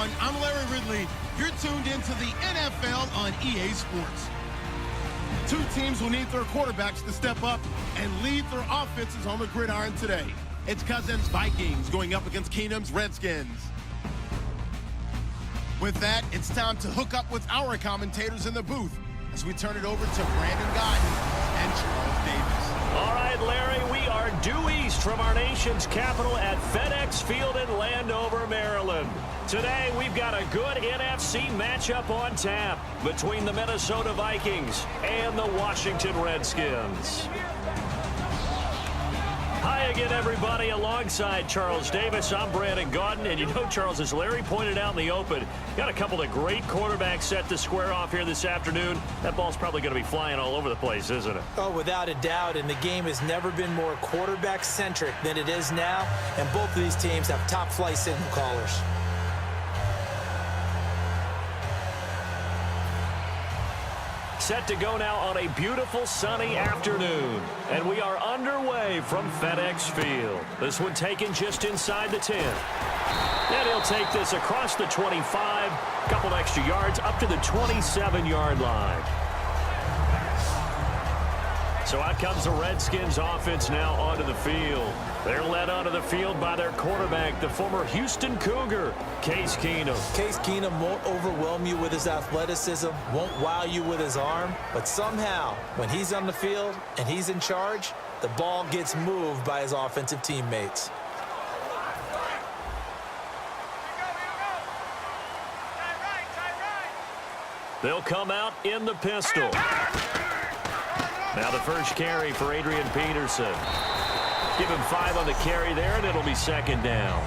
everyone. I'm Larry Ridley. You're tuned into the NFL on EA Sports. Two teams will need their quarterbacks to step up and lead their offenses on the gridiron today. It's Cousins' Vikings going up against Keenum's Redskins. With that, it's time to hook up with our commentators in the booth as we turn it over to Brandon Godden and Charles Davis. All right, Larry, we are due east from our nation's capital at FedEx Field in Landover, Maryland. Today, we've got a good NFC matchup on tap between the Minnesota Vikings and the Washington Redskins. Hi again, everybody. Alongside Charles Davis, I'm Brandon Gaudin. And you know, Charles, as Larry pointed out in the open, got a couple of great quarterbacks set to square off here this afternoon. That ball's probably going to be flying all over the place, isn't it? Oh, without a doubt. And the game has never been more quarterback-centric than it is now. And both of these teams have top-flight signal callers. Set to go now on a beautiful sunny afternoon. And we are underway from FedEx Field. This one taken just inside the 10. And he'll take this across the 25, a couple extra yards up to the 27-yard line. So out comes the Redskins offense now onto the field. They're led onto the field by their quarterback, the former Houston Cougar, Case Keenum. Case Keenum won't overwhelm you with his athleticism, won't wow you with his arm, but somehow, when he's on the field and he's in charge, the ball gets moved by his offensive teammates. They'll come out in the pistol. Now the first carry for Adrian Peterson. Give him 5 on the carry there, and it'll be second down.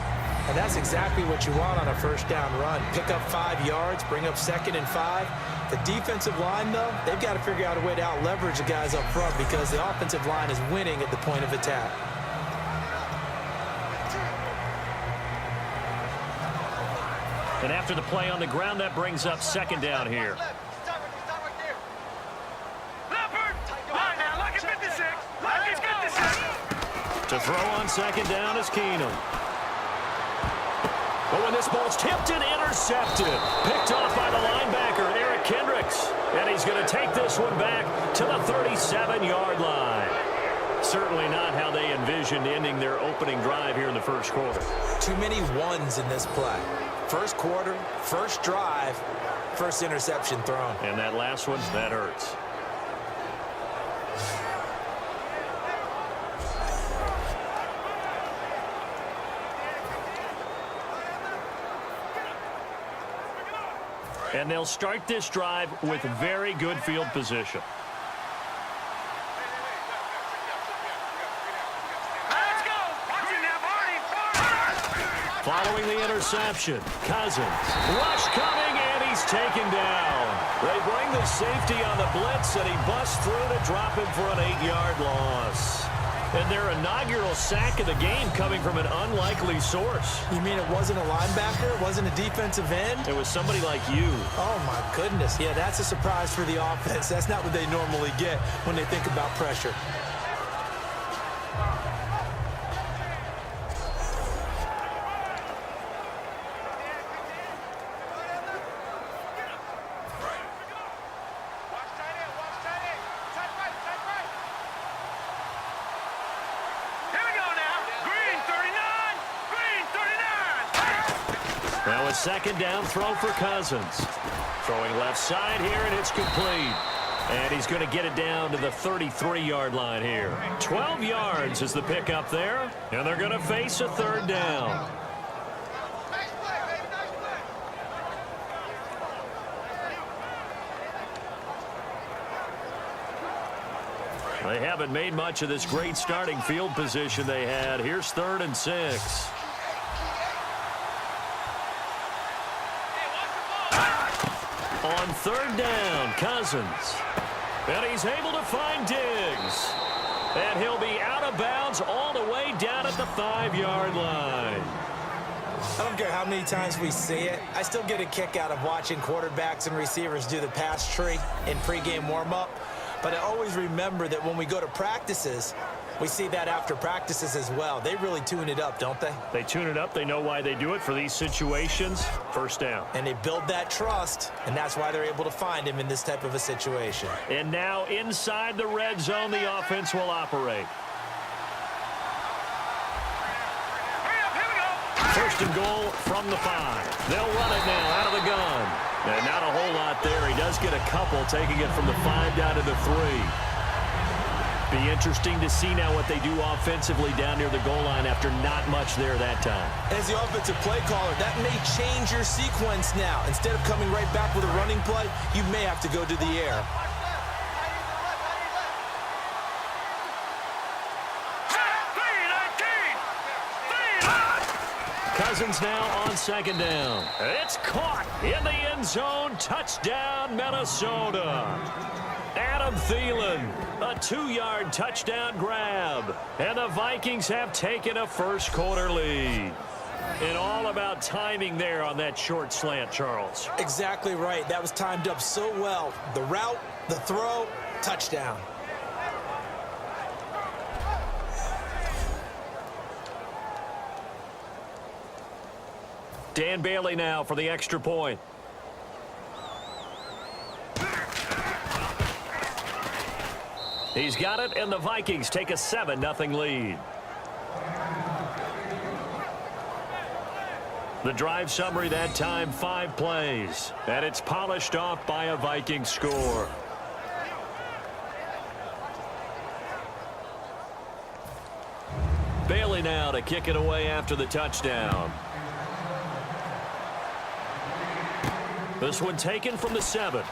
And that's exactly what you want on a first down run. Pick up 5 yards, bring up 2nd and 5. The defensive line, though, they've got to figure out a way to out-leverage the guys up front because the offensive line is winning at the point of attack. And after the play on the ground, that brings up second down here. To throw on second down is Keenum. But when this ball's tipped and intercepted, picked off by the linebacker, Eric Kendricks. And he's going to take this one back to the 37-yard line. Certainly not how they envisioned ending their opening drive here in the first quarter. Too many ones in this play. First quarter, first drive, first interception thrown. And that last one, that hurts. And they'll start this drive with very good field position. Following the interception, Cousins. Rush coming, and he's taken down. They bring the safety on the blitz, and he busts through to drop him for an 8-yard loss. And their inaugural sack of the game coming from an unlikely source. You mean it wasn't a linebacker? It wasn't a defensive end? It was somebody like you. Oh, my goodness. Yeah, that's a surprise for the offense. That's not what they normally get when they think about pressure. Now a second down throw for Cousins. Throwing left side here, and it's complete. And he's going to get it down to the 33-yard line here. 12 yards is the pickup there, and they're going to face a third down. They haven't made much of this great starting field position they had. Here's 3rd and 6. On 3rd down, Cousins. And he's able to find Diggs. And he'll be out of bounds all the way down at the 5-yard line. I don't care how many times we see it. I still get a kick out of watching quarterbacks and receivers do the pass tree in pregame warm-up. But I always remember that when we go to practices, We see that after practices as well. They really tune it up, don't they? They tune it up. They know why they do it for these situations. First down. And they build that trust, and that's why they're able to find him in this type of a situation. And now inside the red zone, the offense will operate. First and goal from the 5. They'll run it now out of the gun. And not a whole lot there. He does get a couple, taking it from the 5 down to the 3. Be interesting to see now what they do offensively down near the goal line after not much there that time. As the offensive play caller, that may change your sequence now. Instead of coming right back with a running play, you may have to go to the air. Cousins now on second down. It's caught in the end zone. Touchdown, Minnesota. Adam Thielen, a 2-yard touchdown grab. And the Vikings have taken a first-quarter lead. And all about timing there on that short slant, Charles. Exactly right. That was timed up so well. The route, the throw, touchdown. Dan Bailey now for the extra point. He's got it, and the Vikings take a 7-0 lead. The drive summary that time, 5 plays. And it's polished off by a Viking score. Bailey now to kick it away after the touchdown. This one taken from the 7.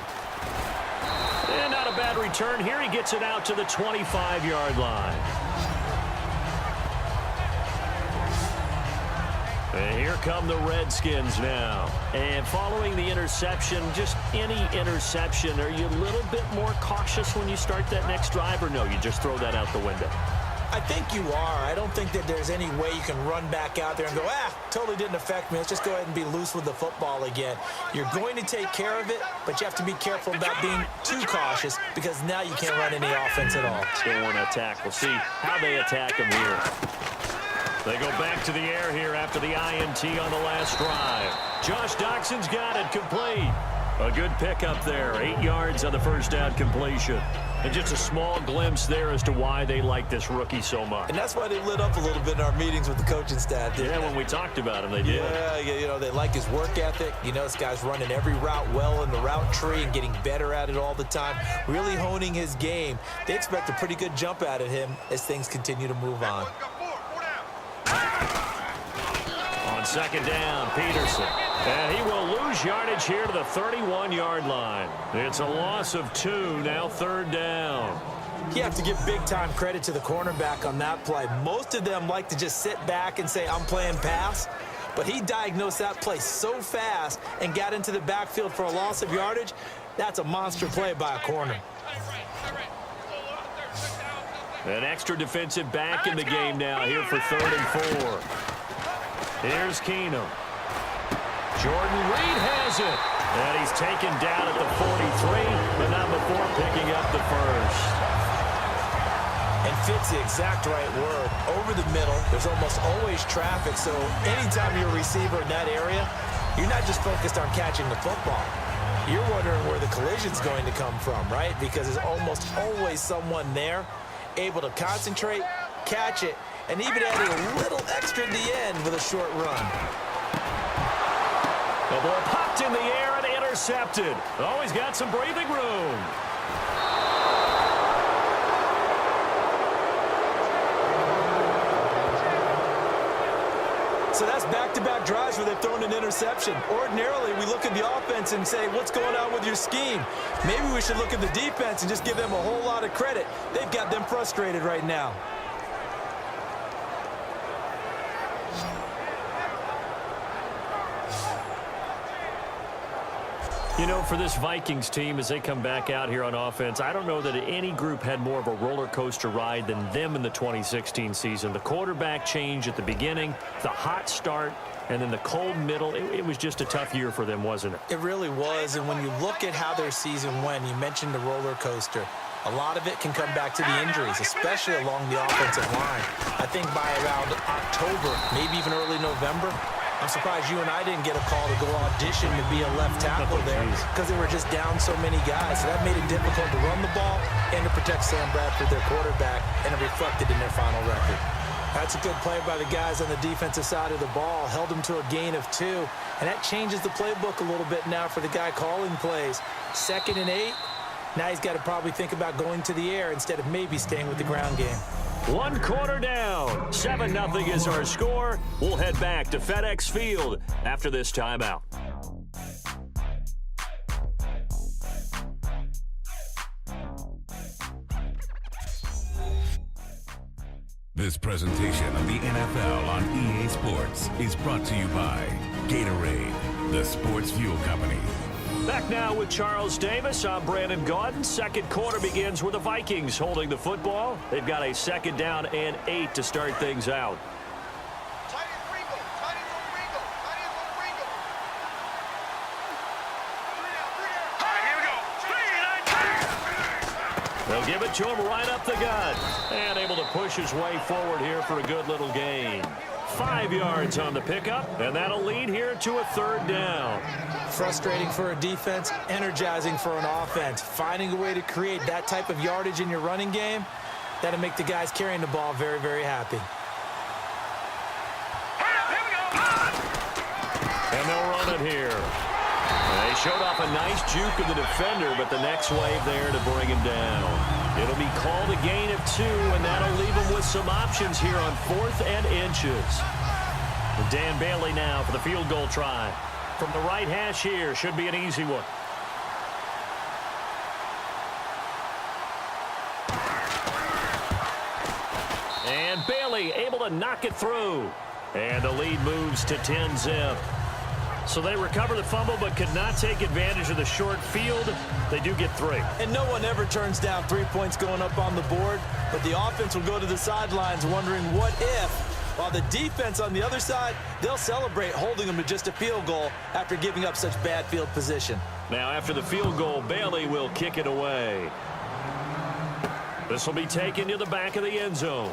And not a bad return here. He gets it out to the 25-yard line. And here come the Redskins now. And following the interception, just any interception, are you a little bit more cautious when you start that next drive, or no, you just throw that out the window? I think you are. I don't think that there's any way you can run back out there and go, totally didn't affect me. Let's just go ahead and be loose with the football again. You're going to take care of it, but you have to be careful about being too cautious because now you can't run any offense at all. Still want to attack. We'll see how they attack him here. They go back to the air here after the INT on the last drive. Josh Doxson's got it complete. A good pickup there. 8 yards on the first down completion. And just a small glimpse there as to why they like this rookie so much. And that's why they lit up a little bit in our meetings with the coaching staff. Yeah, when we talked about him, they did. Yeah, you know, they like his work ethic. You know, this guy's running every route well in the route tree and getting better at it all the time, really honing his game. They expect a pretty good jump out of him as things continue to move on. On second down, Peterson. And he will lose yardage here to the 31-yard line. It's a loss of 2, now third down. You have to give big-time credit to the cornerback on that play. Most of them like to just sit back and say, I'm playing pass. But he diagnosed that play so fast and got into the backfield for a loss of yardage. That's a monster play by a corner. An extra defensive back in the game now here for 3rd and 4. Here's Keenum. Jordan Reed has it. And he's taken down at the 43, but not before picking up the first. And fits the exact right word. Over the middle, there's almost always traffic, so anytime you're a receiver in that area, you're not just focused on catching the football. You're wondering where the collision's going to come from, right? Because there's almost always someone there able to concentrate, catch it, and even add a little extra at the end with a short run. The ball popped in the air and intercepted. Oh, he's got some breathing room. So that's back-to-back drives where they've thrown an interception. Ordinarily, we look at the offense and say, what's going on with your scheme? Maybe we should look at the defense and just give them a whole lot of credit. They've got them frustrated right now. You know, for this Vikings team, as they come back out here on offense, I don't know that any group had more of a roller coaster ride than them in the 2016 season. The quarterback change at the beginning, the hot start, and then the cold middle. It was just a tough year for them, wasn't it? It really was, and when you look at how their season went, you mentioned the roller coaster. A lot of it can come back to the injuries, especially along the offensive line. I think by around October, maybe even early November, I'm surprised you and I didn't get a call to go audition to be a left tackle there because they were just down so many guys. So that made it difficult to run the ball and to protect Sam Bradford, their quarterback, and it reflected in their final record. That's a good play by the guys on the defensive side of the ball. Held them to a gain of 2, and that changes the playbook a little bit now for the guy calling plays. 2nd and 8. Now he's got to probably think about going to the air instead of maybe staying with the ground game. 1 quarter down. 7-0 is our score. We'll head back to FedEx Field after this timeout. This presentation of the NFL on EA Sports is brought to you by Gatorade, the sports fuel company. Back now with Charles Davis. I'm Brandon Gaudin. Second quarter begins with the Vikings holding the football. They've got a 2nd down and 8 to start things out. They'll give it to him right up the gut. And able to push his way forward here for a good little gain. 5 yards on the pickup, and that'll lead here to a 3rd down. Frustrating for a defense, energizing for an offense. Finding a way to create that type of yardage in your running game, that'll make the guys carrying the ball very, very happy. And they'll run it here. They showed off a nice juke of the defender, but the next wave there to bring him down. It'll be called a gain of 2, and that'll leave them with some options here on 4th and inches. Dan Bailey now for the field goal try. From the right hash here, should be an easy one. And Bailey able to knock it through. And the lead moves to 10-zip. So they recover the fumble but could not take advantage of the short field. They do get 3. And no one ever turns down 3 points going up on the board, but the offense will go to the sidelines wondering what if, while the defense on the other side, they'll celebrate holding them to just a field goal after giving up such bad field position. Now after the field goal, Bailey will kick it away. This will be taken to the back of the end zone.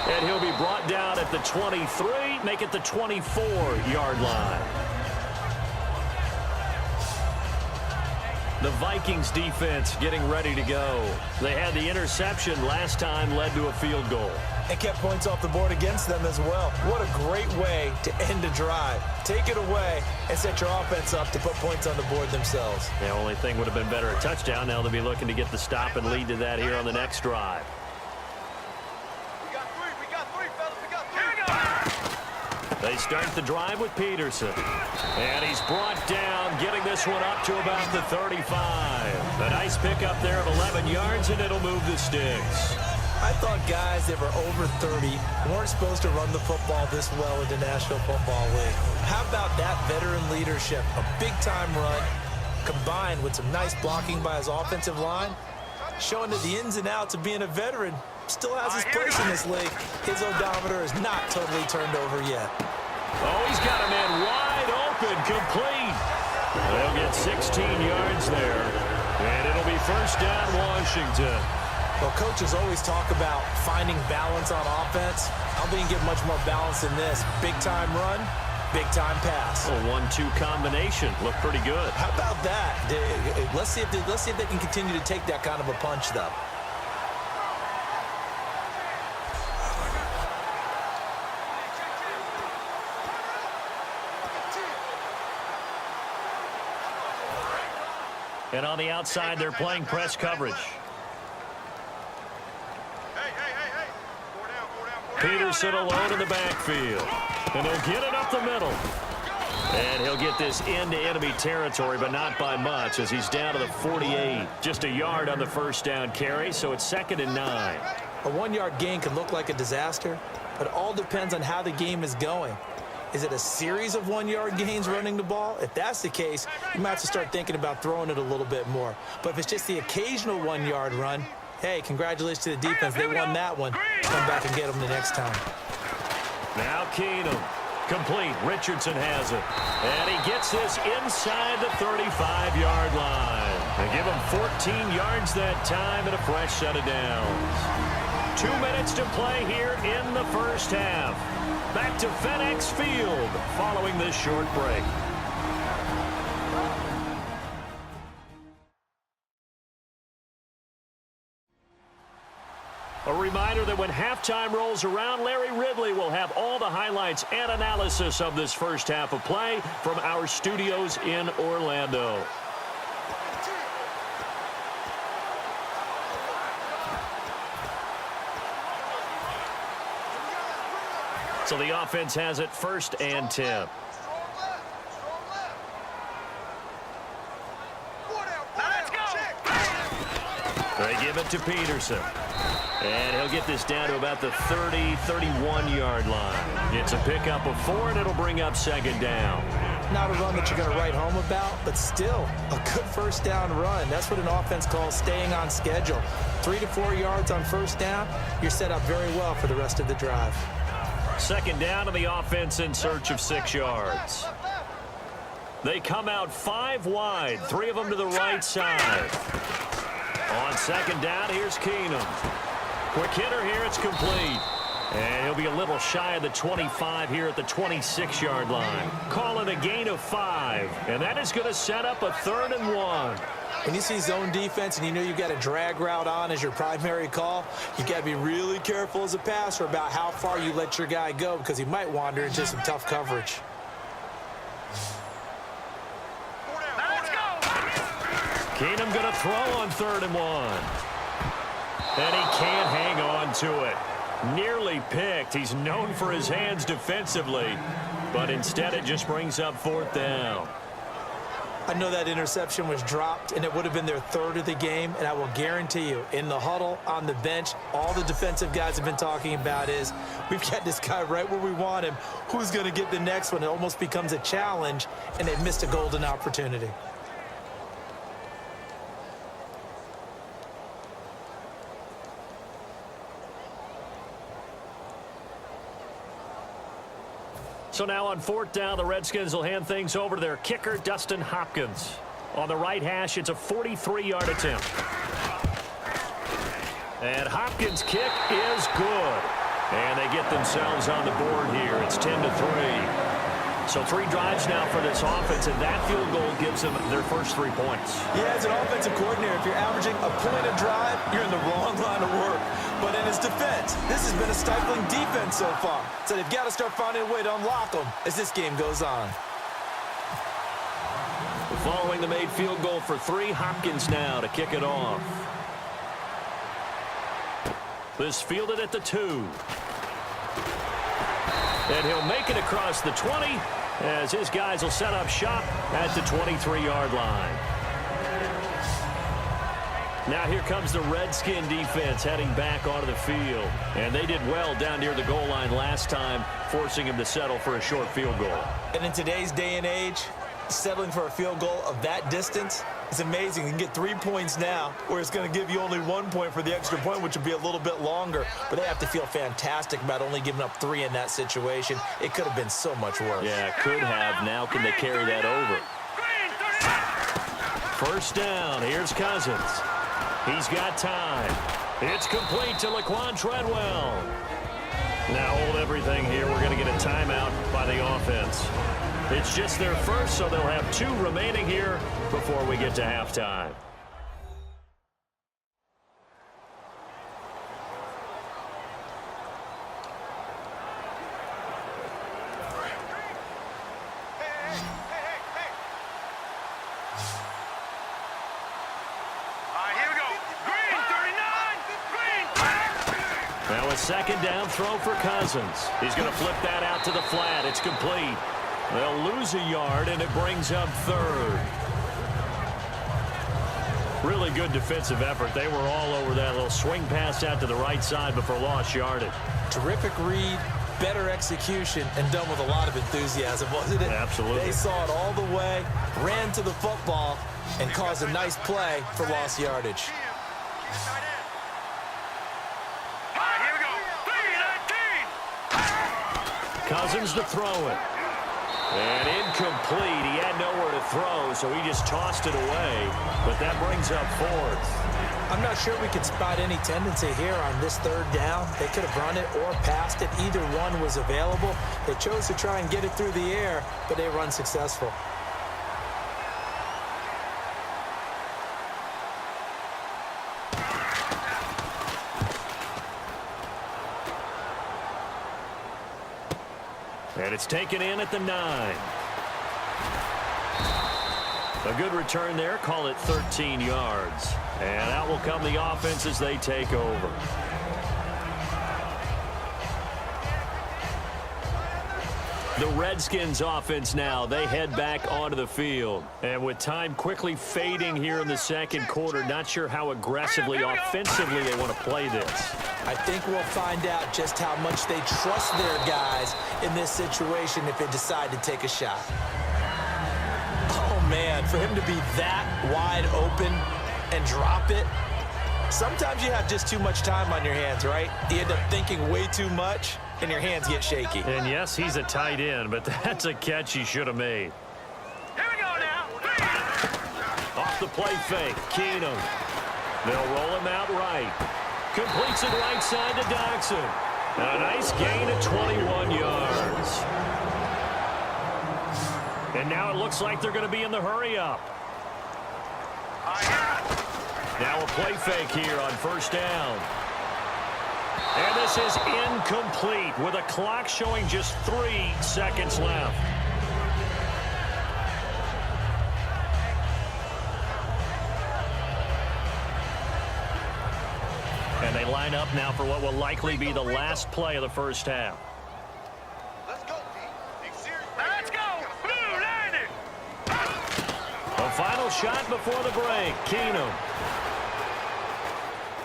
And he'll be brought down at the 23, make it the 24-yard line. The Vikings defense getting ready to go. They had the interception last time, led to a field goal. And kept points off the board against them as well. What a great way to end a drive. Take it away and set your offense up to put points on the board themselves. The only thing would have been better a touchdown. Now they'll be looking to get the stop and lead to that here on the next drive. They start the drive with Peterson. And he's brought down, getting this one up to about the 35. A nice pickup there of 11 yards, and it'll move the sticks. I thought guys that were over 30 weren't supposed to run the football this well in the National Football League. How about that veteran leadership? A big-time run combined with some nice blocking by his offensive line, showing that the ins and outs of being a veteran still has his place in this league. His odometer is not totally turned over yet. Oh, he's got him in wide open, complete. They'll get 16 yards there, and it'll be 1st down Washington. Well, coaches always talk about finding balance on offense. I don't think you get much more balance than this. Big-time run, big-time pass. A 1-2 combination. Looked pretty good. How about that? Let's see if they can continue to take that kind of a punch, though. And on the outside, they're playing press coverage. Peterson alone in the backfield. And he'll get it up the middle. And he'll get this into enemy territory, but not by much, as he's down to the 48. Just a yard on the 1st down carry, so it's 2nd and 9. A 1-yard gain can look like a disaster, but it all depends on how the game is going. Is it a series of 1-yard gains running the ball? If that's the case, you might have to start thinking about throwing it a little bit more. But if it's just the occasional 1-yard run, hey, congratulations to the defense. They won that one. Come back and get them the next time. Now Keenum. Complete. Richardson has it. And he gets this inside the 35-yard line. They give him 14 yards that time and a fresh set of downs. 2 minutes to play here in the first half. Back to FedEx Field following this short break. A reminder that when halftime rolls around, Larry Ridley will have all the highlights and analysis of this first half of play from our studios in Orlando. So the offense has it 1st and 10. They give it to Peterson. And he'll get this down to about the 30, 31-yard line. It's a pickup of 4, and it'll bring up 2nd down. Not a run that you're going to write home about, but still a good first down run. That's what an offense calls staying on schedule. 3 to 4 yards on first down, you're set up very well for the rest of the drive. 2nd down, and the offense in search of 6 yards. They come out 5 wide, 3 of them to the right side. On 2nd down, here's Keenum. Quick hitter here, it's complete. And he'll be a little shy of the 25 here at the 26-yard line. Call it a gain of 5, and that is going to set up a 3rd and 1. When you see zone defense and you know you've got a drag route on as your primary call, you got to be really careful as a passer about how far you let your guy go because he might wander into some tough coverage. Keenum going to throw on 3rd and 1. And he can't hang on to it. Nearly picked. He's known for his hands defensively, but instead it just brings up 4th down. I know that interception was dropped, and it would have been their 3rd of the game, and I will guarantee you, in the huddle, on the bench, all the defensive guys have been talking about is, we've got this guy right where we want him. Who's going to get the next one? It almost becomes a challenge, and they've missed a golden opportunity. So now on 4th down, the Redskins will hand things over to their kicker, Dustin Hopkins. On the right hash, it's a 43-yard attempt. And Hopkins' kick is good. And they get themselves on the board here. It's 10-3. So 3 drives now for this offense, and that field goal gives them their first 3 points. Yeah, as an offensive coordinator, if you're averaging a point a drive, you're in the wrong line of work. But in his defense, this has been a stifling defense so far. So they've got to start finding a way to unlock them as this game goes on. Following the made field goal for 3, Hopkins now to kick it off. This fielded at the 2. And he'll make it across the 20 as his guys will set up shop at the 23-yard line. Now here comes the Redskin defense heading back onto the field. And they did well down near the goal line last time, forcing him to settle for a short field goal. And in today's day and age, settling for a field goal of that distance is amazing. You can get 3 points now, where it's going to give you only 1 point for the extra point, which would be a little bit longer. But they have to feel fantastic about only giving up 3 in that situation. It could have been so much worse. Yeah, could have. Now can they carry that over? 1st down. Here's Cousins. He's got time. It's complete to Laquan Treadwell. Now hold everything here. We're going to get a timeout by the offense. It's just their first, so they'll have 2 remaining here before we get to halftime. Now a 2nd down throw for Cousins. He's going to flip that out to the flat. It's complete. They'll lose a yard, and it brings up 3rd. Really good defensive effort. They were all over that little swing pass out to the right side before lost yardage. Terrific read, better execution, and done with a lot of enthusiasm, wasn't it? Absolutely. They saw it all the way, ran to the football, and caused a nice play for lost yardage. Cousins to throw it. And incomplete. He had nowhere to throw, so he just tossed it away. But that brings up fourth. I'm not sure we could spot any tendency here on this third down. They could have run it or passed it. Either one was available. They chose to try and get it through the air, but they were unsuccessful. And it's taken in at the 9. A good return there. Call it 13 yards. And out will come the offense as they take over. The Redskins offense now. They head back onto the field. And with time quickly fading here in the second quarter, not sure how aggressively, offensively they want to play this. I think we'll find out just how much they trust their guys in this situation if they decide to take a shot. Oh, man, for him to be that wide open and drop it. Sometimes you have just too much time on your hands, right? You end up thinking way too much, and your hands get shaky. And yes, he's a tight end, but that's a catch he should have made. Here we go now. Off the play fake, Keenum. They'll roll him out right. Completes it right side to Doxson. And a nice gain of 21 yards. And now it looks like they're going to be in the hurry-up. Now a play fake here on first down. And this is incomplete with a clock showing just 3 seconds left. And they line up now for what will likely be the last play of the first half. Let's go, Pete. Let's go. Blue landing. A final shot before the break. Keenum.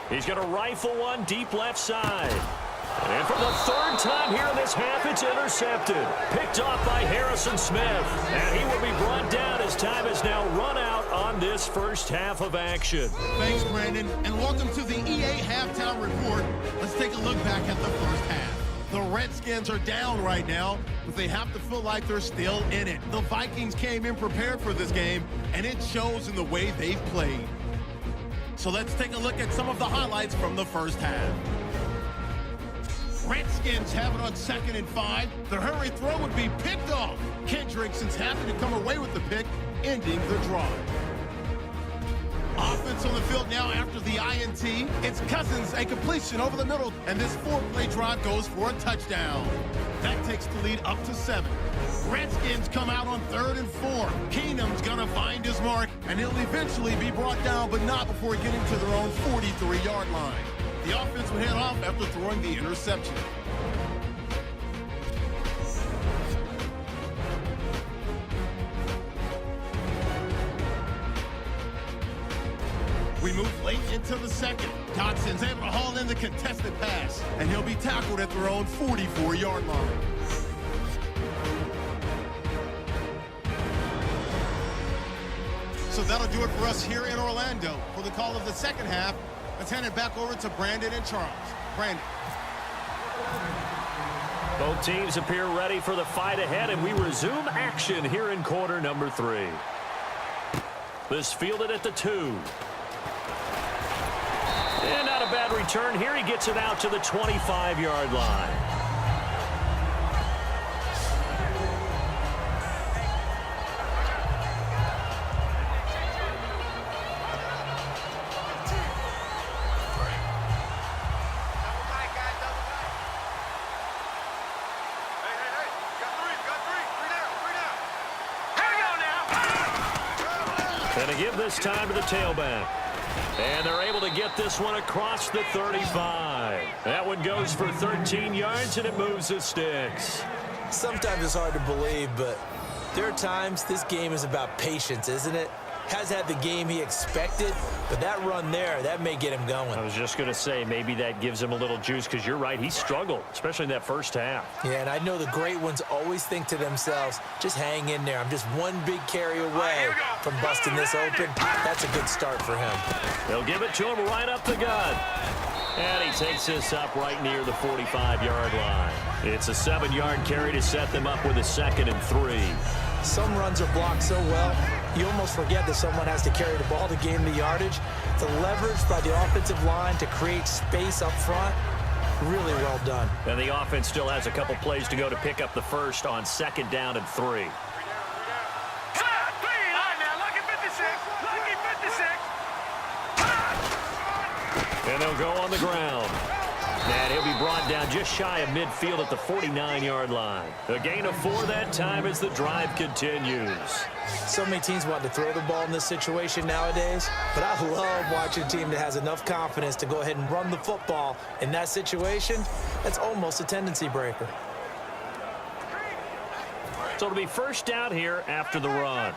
He's going to rifle one deep left side. And for the third time here in this half, it's intercepted. Picked off by Harrison Smith. And he will be brought down as time has now run out on this first half of action. Thanks, Brandon, and welcome to the EA Halftime Report. Let's take a look back at the first half. The Redskins are down right now, but they have to feel like they're still in it. The Vikings came in prepared for this game, and it shows in the way they've played. So let's take a look at some of the highlights from the first half. Redskins have it on 2nd and 5. The hurry throw would be picked off. Kendrickson's happy to come away with the pick, ending the drive. Offense on the field now after the INT. It's Cousins, a completion over the middle, and this 4-play drive goes for a touchdown. That takes the lead up to 7. Redskins come out on 3rd and 4. Keenum's gonna find his mark, and he'll eventually be brought down, but not before getting to their own 43-yard line. The offense would head off after throwing the interception. We move late into the second. Dotson's able to haul in the contested pass, and he'll be tackled at their own 44-yard line. So that'll do it for us here in Orlando. For the call of the second half, let's hand it back over to Brandon and Charles. Brandon. Both teams appear ready for the fight ahead, and we resume action here in quarter number 3. This fielded at the 2. And not a bad return here. He gets it out to the 25-yard line. And to give this time to the tailback. And they're able to get this one across the 35. That one goes for 13 yards, and it moves the sticks. Sometimes it's hard to believe, but there are times this game is about patience, isn't it? Has had the game he expected, but that run there, that may get him going. I was just going to say, maybe that gives him a little juice, because you're right, he struggled, especially in that first half. Yeah, and I know the great ones always think to themselves, just hang in there. I'm just one big carry away from busting this open. That's a good start for him. They'll give it to him right up the gut. And he takes this up right near the 45-yard line. It's a 7-yard carry to set them up with a 2nd and 3. Some runs are blocked so well, you almost forget that someone has to carry the ball to gain the yardage. The leverage by the offensive line to create space up front, really well done. And the offense still has a couple plays to go to pick up the first on 2nd down and 3. And they'll go on the ground. And he'll be brought down just shy of midfield at the 49-yard line. A gain of 4 that time as the drive continues. So many teams want to throw the ball in this situation nowadays, but I love watching a team that has enough confidence to go ahead and run the football. In that situation, that's almost a tendency breaker. So it'll be first down here after the run.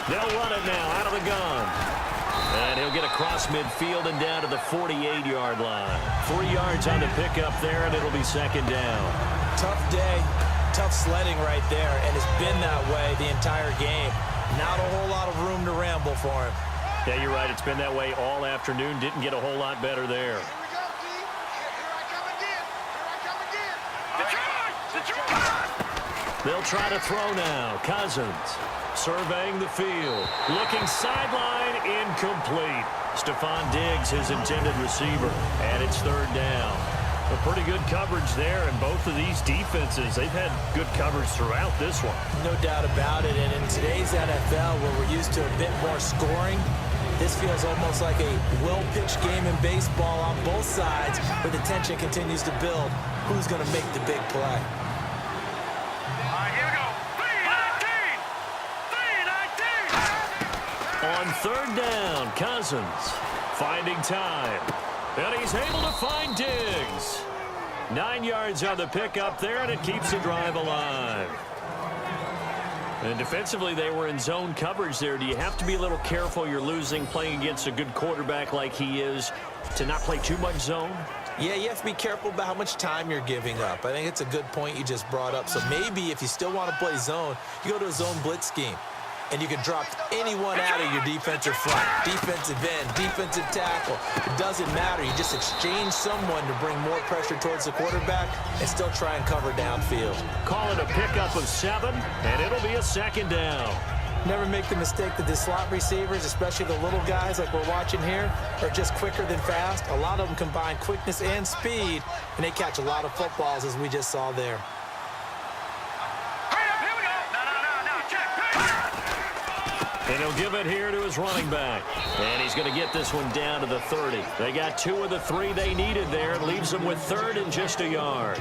They'll run it now out of the gun. And he'll get across midfield and down to the 48-yard line. 3 yards on the pickup there, and it'll be 2nd down. Tough day, tough sledding right there, and it's been that way the entire game. Not a whole lot of room to ramble for him. Yeah, you're right. It's been that way all afternoon. Didn't get a whole lot better there. Here we go, D. Here I come again. They'll try to throw now. Cousins surveying the field. Looking sideline, incomplete. Stephon Diggs, his intended receiver, and it's 3rd down. A pretty good coverage there, and both of these defenses, they've had good coverage throughout this one. No doubt about it, and in today's NFL, where we're used to a bit more scoring, this feels almost like a well-pitched game in baseball on both sides, where the tension continues to build. Who's going to make the big play? On 3rd down, Cousins finding time. And he's able to find Diggs. 9 yards on the pickup there, and it keeps the drive alive. And defensively, they were in zone coverage there. Do you have to be a little careful? You're losing, playing against a good quarterback like he is, to not play too much zone? Yeah, you have to be careful about how much time you're giving up. I think it's a good point you just brought up. So maybe if you still want to play zone, you go to a zone blitz scheme. And you can drop anyone out of your defensive front, defensive end, defensive tackle. It doesn't matter. You just exchange someone to bring more pressure towards the quarterback and still try and cover downfield. Call it a pickup of 7, and it'll be a 2nd down. Never make the mistake that the slot receivers, especially the little guys like we're watching here, are just quicker than fast. A lot of them combine quickness and speed, and they catch a lot of footballs, as we just saw there. And he'll give it here to his running back. And he's going to get this one down to the 30. They got 2 of the 3 they needed there. It leaves them with 3rd and just a yard.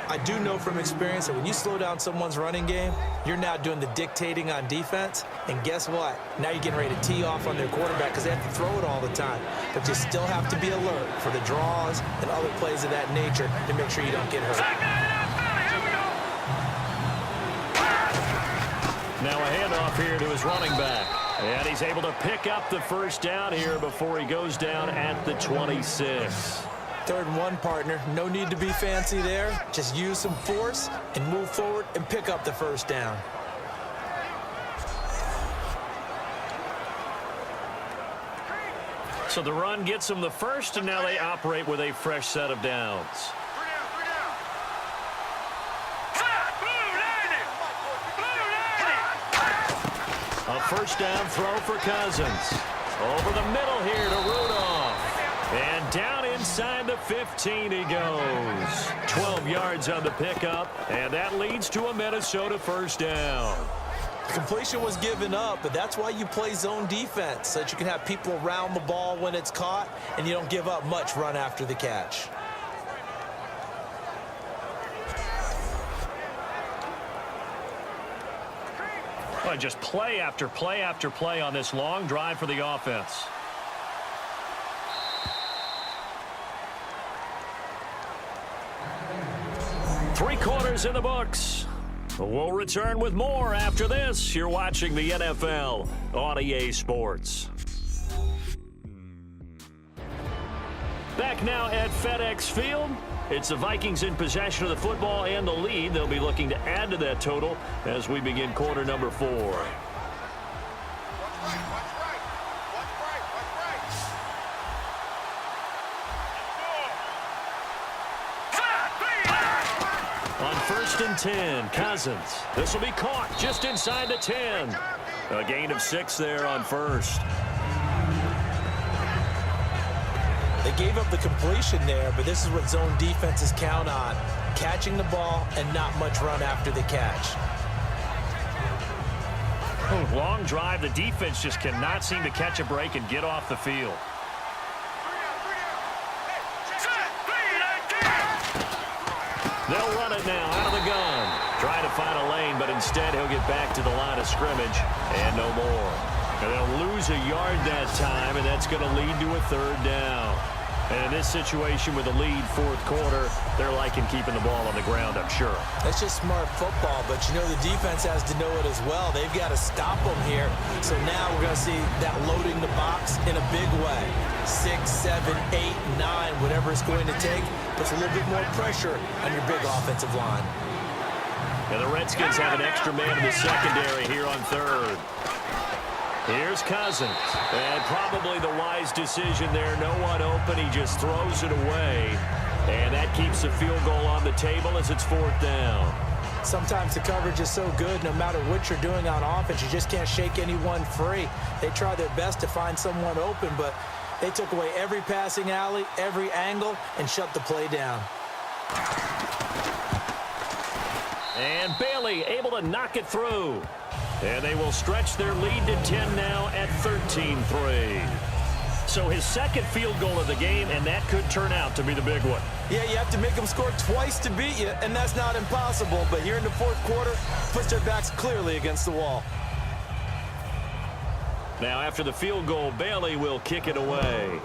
I do know from experience that when you slow down someone's running game, you're now doing the dictating on defense. And guess what? Now you're getting ready to tee off on their quarterback because they have to throw it all the time. But you still have to be alert for the draws and other plays of that nature to make sure you don't get hurt. Now a handoff here to his running back. And he's able to pick up the first down here before he goes down at the 26. 3rd and 1, partner. No need to be fancy there. Just use some force and move forward and pick up the first down. So the run gets them the first, and now they operate with a fresh set of downs. A first down throw for Cousins. Over the middle here to Rudolph. And down inside the 15 he goes. 12 yards on the pickup, and that leads to a Minnesota first down. Completion was given up, but that's why you play zone defense, so that you can have people around the ball when it's caught, and you don't give up much run after the catch. Well, just play after play after play on this long drive for the offense. Three quarters in the books. We'll return with more after this. You're watching the NFL on EA Sports. Back now at FedEx Field. It's the Vikings in possession of the football and the lead. They'll be looking to add to that total as we begin quarter number 4. On 1st and 10, Cousins. This will be caught just inside the 10. A gain of 6 there on 1st. They gave up the completion there, but this is what zone defenses count on. Catching the ball and not much run after the catch. Long drive. The defense just cannot seem to catch a break and get off the field. They'll run it now out of the gun. Trying to find a lane, but instead he'll get back to the line of scrimmage and no more. And they'll lose a yard that time, and that's going to lead to a 3rd down. And in this situation with a lead 4th quarter, they're liking keeping the ball on the ground, I'm sure. That's just smart football, but you know the defense has to know it as well. They've got to stop them here. So now we're going to see that loading the box in a big way. 6, 7, 8, 9, whatever it's going to take, puts a little bit more pressure on your big offensive line. And the Redskins have an extra man in the secondary here on 3rd. Here's Cousins, and probably the wise decision there. No one open. He just throws it away, and that keeps the field goal on the table as it's 4th down. Sometimes the coverage is so good, no matter what you're doing on offense, you just can't shake anyone free. They try their best to find someone open, but they took away every passing alley, every angle, and shut the play down. And Bailey able to knock it through. And they will stretch their lead to 10 now at 13-3. So his 2nd field goal of the game, and that could turn out to be the big one. Yeah, you have to make them score twice to beat you, and that's not impossible. But here in the 4th quarter, puts their backs clearly against the wall. Now after the field goal, Bailey will kick it away.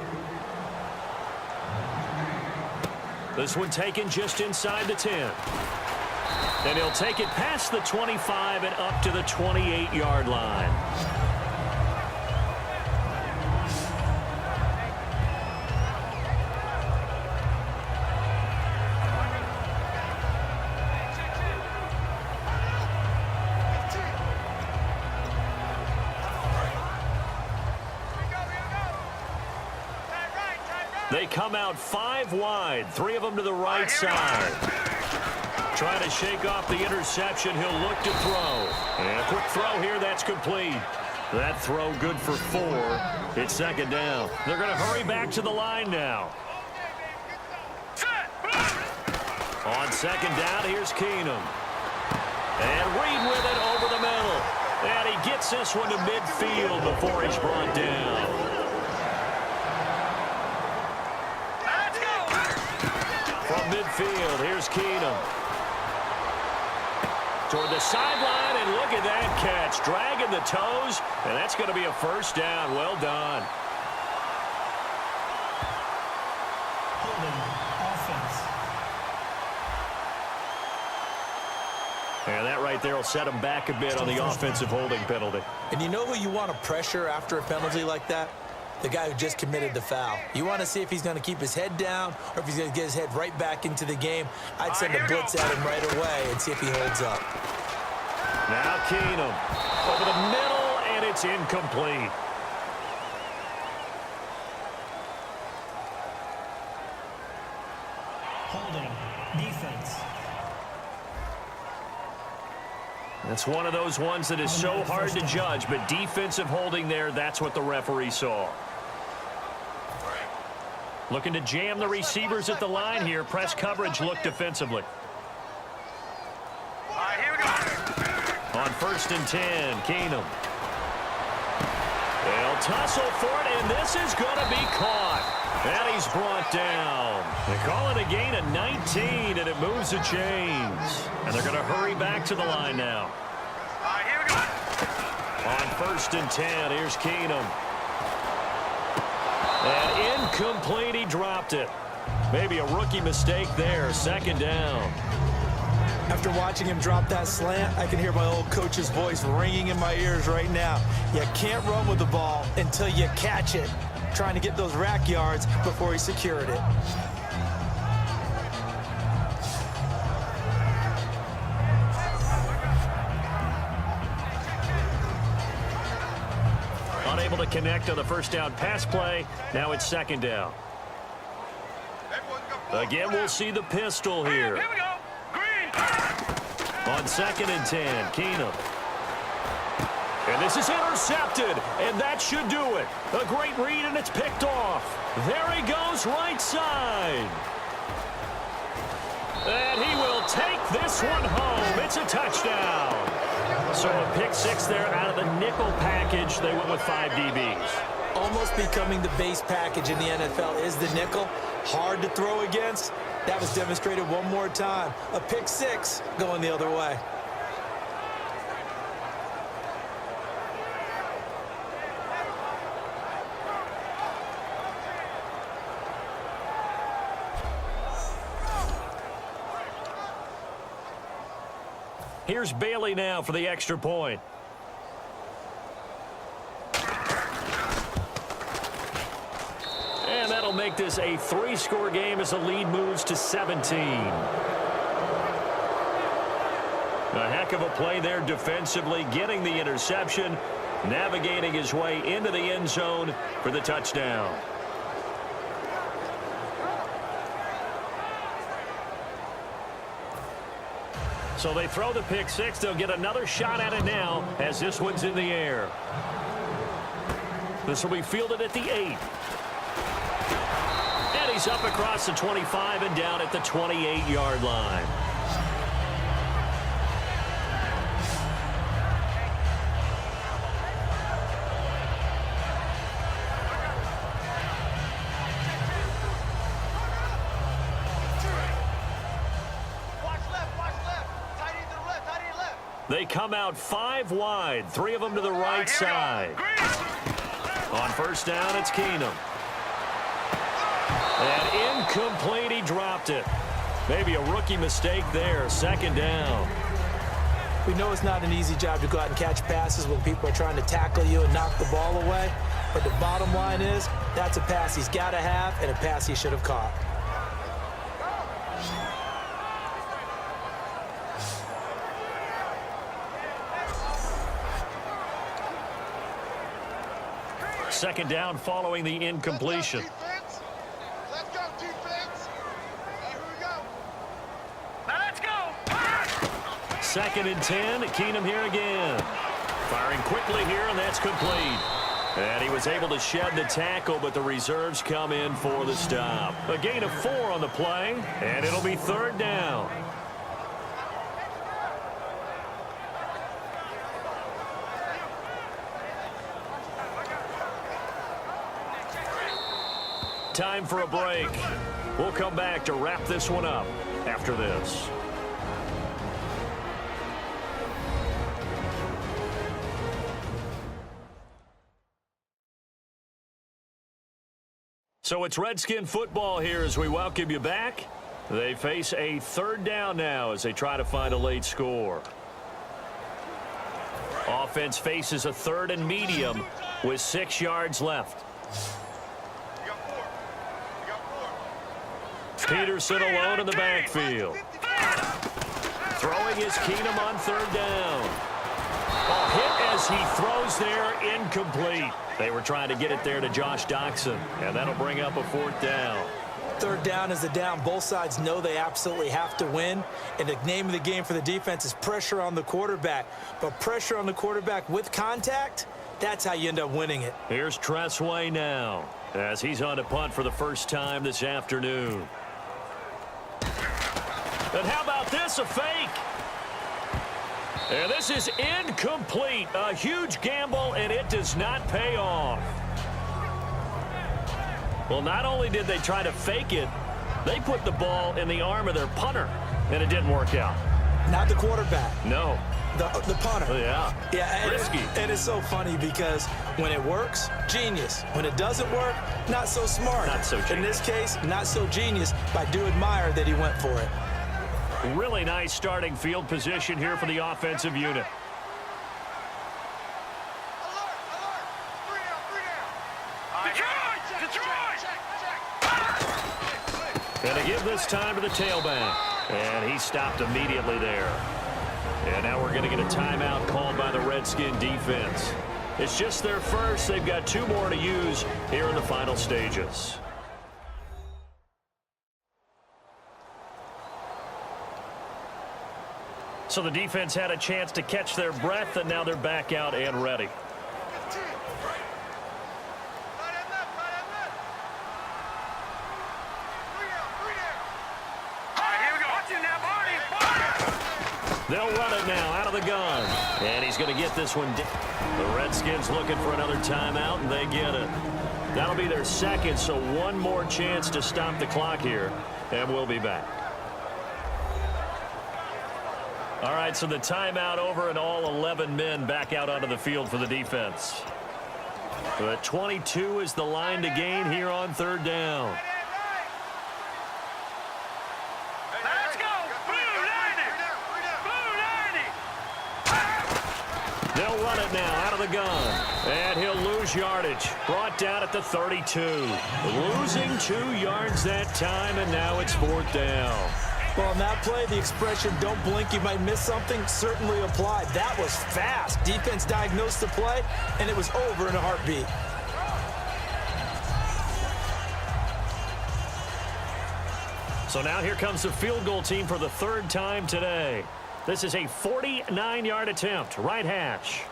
This one taken just inside the 10. And he'll take it past the 25 and up to the 28-yard line. They come out 5 wide, 3 of them to the right side. Trying to shake off the interception. He'll look to throw. And a quick throw here. That's complete. That throw good for 4. It's 2nd down. They're going to hurry back to the line now. On 2nd down, here's Keenum. And Reed with it over the middle. And he gets this one to midfield before he's brought down. From midfield, here's Keenum. Toward the sideline, and look at that catch. Dragging the toes, and that's going to be a 1st down. Well done. Holding offense. And that right there will set him back a bit on the offensive holding penalty. And you know who you want to pressure after a penalty like that? The guy who just committed the foul. You want to see if he's going to keep his head down or if he's going to get his head right back into the game. I'd send a blitz at him right away and see if he holds up. Now Keenum over the middle, and it's incomplete. Holding defense. That's one of those ones that is so hard to judge, but defensive holding there, that's what the referee saw. Looking to jam the receivers at the line here. Press coverage look defensively. Here we go. On 1st and 10, Keenum. They'll tussle for it, and this is going to be caught. And he's brought down. They call it a gain of 19, and it moves the chains. And they're going to hurry back to the line now. Here we go. On 1st and 10, here's Keenum. And incomplete, he dropped it. Maybe a rookie mistake there, 2nd down. After watching him drop that slant, I can hear my old coach's voice ringing in my ears right now. You can't run with the ball until you catch it. Trying to get those rack yards before he secured it. Unable to connect on the 1st down pass play. Now it's 2nd down. Everyone go. Again, we'll see the pistol here. Here we go. Green. On 2nd and 10, Keenum. And this is intercepted, and that should do it. A great read, and it's picked off. There he goes, right side. And he will take this one home. It's a touchdown. So a pick six there out of the nickel package. They went with 5 DBs. Almost becoming the base package in the NFL is the nickel. Hard to throw against. That was demonstrated one more time. A pick six going the other way. Here's Bailey now for the extra point. And that'll make this a 3-score game as the lead moves to 17. A heck of a play there defensively, getting the interception, navigating his way into the end zone for the touchdown. So they throw the pick six. They'll get another shot at it now as this one's in the air. This will be fielded at the 8. And he's up across the 25 and down at the 28-yard line. They come out 5 wide, 3 of them to the right side. On first down, it's Keenum. And incomplete, he dropped it. Maybe a rookie mistake there, 2nd down. We know it's not an easy job to go out and catch passes when people are trying to tackle you and knock the ball away. But the bottom line is, that's a pass he's got to have and a pass he should have caught. Second down following the incompletion. Let's go, defense. Here we go. Let's go. 2nd and 10. Keenum here again. Firing quickly here, and that's complete. And he was able to shed the tackle, but the reserves come in for the stop. A gain of 4 on the play, and it'll be 3rd down. Time for a break. We'll come back to wrap this one up after this. So it's Redskin football here as we welcome you back. They face a 3rd down now as they try to find a late score. Offense faces a 3rd and medium with 6 yards left. Peterson alone in the backfield. Throwing is Keenum on 3rd down. A hit as he throws there, incomplete. They were trying to get it there to Josh Doxson, and that'll bring up a 4th down. 3rd down is the down. Both sides know they absolutely have to win, and the name of the game for the defense is pressure on the quarterback. But pressure on the quarterback with contact, that's how you end up winning it. Here's Tressway now as he's on to punt for the first time this afternoon. And how about this, a fake? And this is incomplete. A huge gamble, and it does not pay off. Well, not only did they try to fake it, they put the ball in the arm of their punter, and it didn't work out. Not the quarterback. No. The punter. Yeah. Yeah, risky. And it's so funny because when it works, genius. When it doesn't work, not so smart. Not so genius. In this case, not so genius, but I do admire that he went for it. Really nice starting field position here for the offensive unit. And to give this time to the tailback. And he stopped immediately there. And now we're going to get a timeout called by the Redskin defense. It's just their first. They've got 2 more to use here in the final stages. So the defense had a chance to catch their breath, and now they're back out and ready. They'll run it now out of the gun. And he's going to get this one. The Redskins looking for another timeout, and they get it. That'll be their second, so one more chance to stop the clock here, and we'll be back. All right, so the timeout over, and all 11 men back out onto the field for the defense. The 22 is the line to gain here on third down. They'll run it now out of the gun. And he'll lose yardage. Brought down at the 32. Losing 2 yards that time, and now it's fourth down. Well, on that play, the expression, don't blink, you might miss something, certainly applied. That was fast. Defense diagnosed the play, and it was over in a heartbeat. So now here comes the field goal team for the third time today. This is a 49-yard attempt, right hash.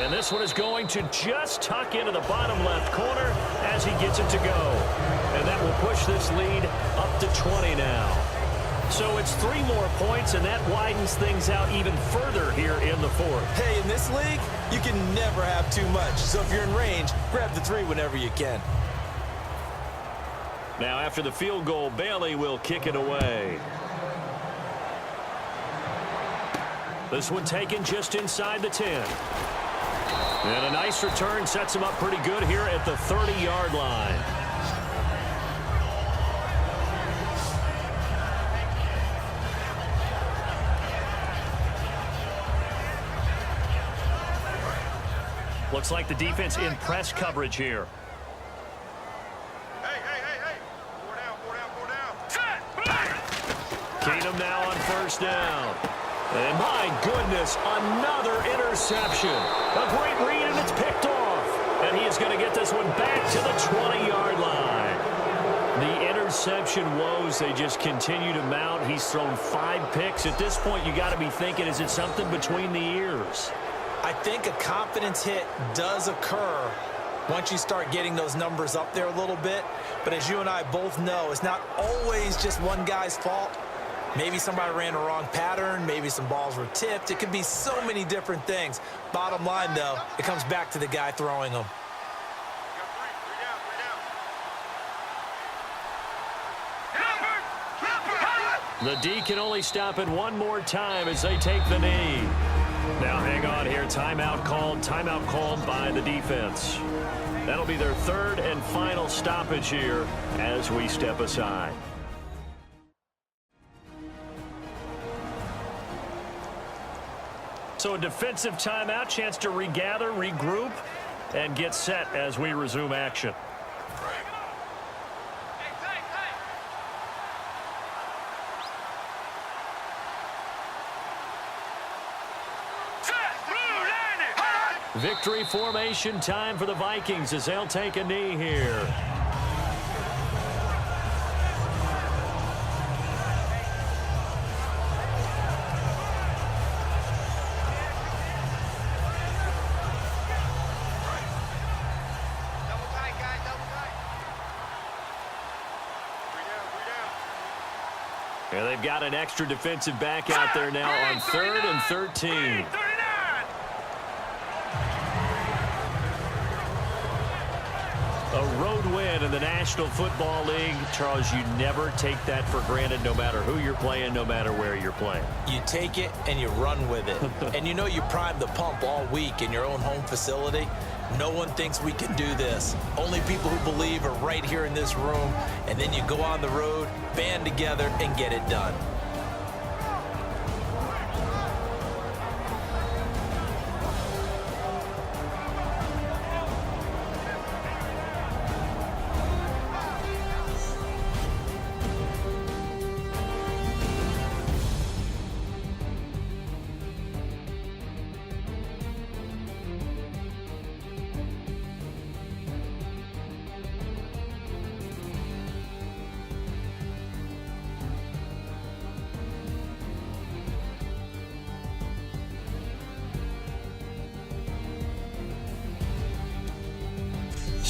And this one is going to just tuck into the bottom left corner as he gets it to go. And that will push this lead up to 20 now. So it's 3 more points, and that widens things out even further here in the fourth. Hey, in this league, you can never have too much. So if you're in range, grab the 3 whenever you can. Now after the field goal, Bailey will kick it away. This one taken just inside the 10. And a nice return sets him up pretty good here at the 30-yard line. Looks like the defense in press coverage here. Keenum now on first down. And my goodness, another interception. A great read, and it's picked off. And he is going to get this one back to the 20-yard line. The interception woes, they just continue to mount. He's thrown 5 picks. At this point, you got to be thinking, is it something between the ears? I think a confidence hit does occur once you start getting those numbers up there a little bit. But as you and I both know, it's not always just one guy's fault. Maybe somebody ran a wrong pattern. Maybe some balls were tipped. It could be so many different things. Bottom line, though, it comes back to the guy throwing them. The D can only stop it one more time as they take the knee. Now hang on here. Timeout called by the defense. That'll be their third and final stoppage here as we step aside. So a defensive timeout, chance to regather, regroup, and get set as we resume action. Victory formation time for the Vikings as they'll take a knee here. And they've got an extra defensive back out there now on 3rd and 13. A road win in the National Football League. Charles, you never take that for granted no matter who you're playing, no matter where you're playing. You take it and you run with it. And you know you primed the pump all week in your own home facility. No one thinks we can do this. Only people who believe are right here in this room. And then you go on the road, band together, and get it done.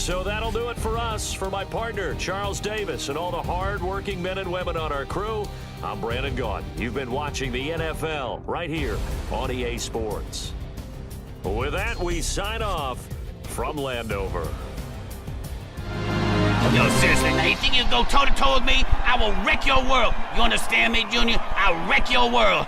So that'll do it for us. For my partner, Charles Davis, and all the hard-working men and women on our crew, I'm Brandon Gaudin. You've been watching the NFL right here on EA Sports. With that, we sign off from Landover. Yo, seriously, now you think you can go toe-to-toe with me? I will wreck your world. You understand me, Junior? I'll wreck your world.